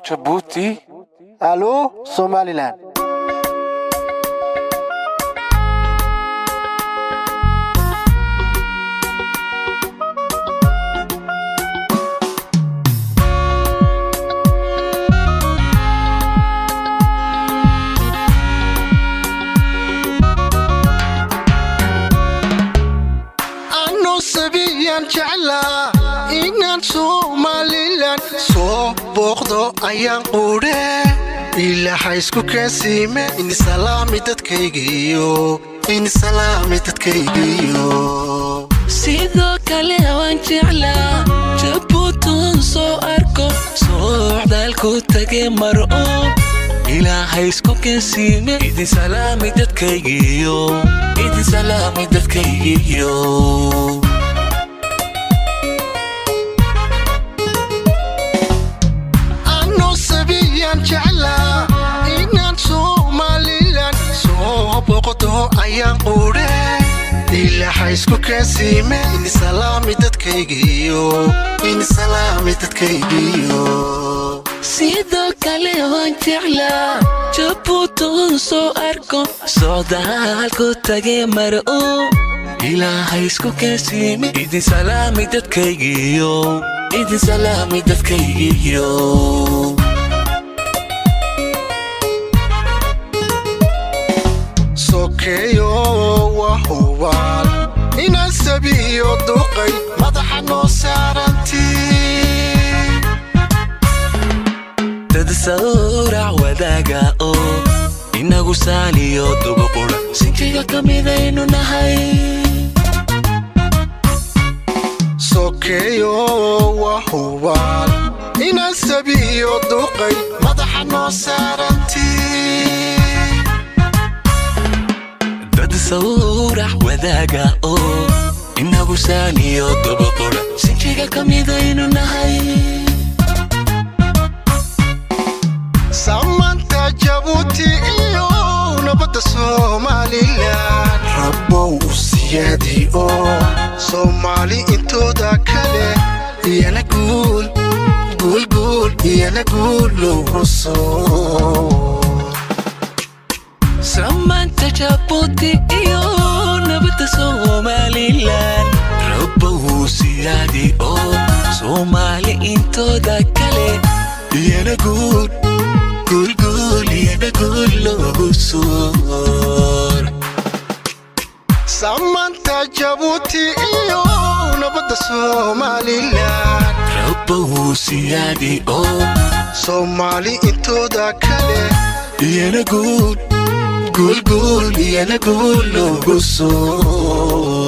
Djibouti. Allô, Somaliland. jeclaa inaan Somaliland soo booqdo ayaan qudhe ilaahay isku kaasiime in salaami dadkaygiyo sidoo kale waan jeclaa Djibouti soo arko socdaalku tage maro ilaahay isku kaasiime in salaami dadkaygiyo jeclaa inaan Somaliland soo booqdo ayaan qudhe ilaahay isku kaasiime in salaami dadkaygiyo sidoo kale waan jeclaa Djibouti soo arko socdaalku tage maro ilaahay isku kaasiime in salaami dadkaygiyo sokeyo wahuwal inaan sabiyo duqay madaxa noo saaranti dad sawrac wadaaga inagu saaliyo dubuqura sinjiga kamidaynu nahay sokeyo wahuwal inaan sabiyo duqay madaxa noo saaranti sawrac wadaaga inagu saaliyo dubuqura sinjiga kamidaynu nahay samanta Djibouti iyo nabadda Somaliland rabbow siyaadi Somali intooda kale iyana guul loogu soo samanta Djibouti iyo nabadda Somaliland rabbow siyaadi Somali intooda kale iyana guul loogu soo samanta Djibouti iyo nabadda Somaliland rabbow siyaadi Somali intooda kale iyana guul loogu soo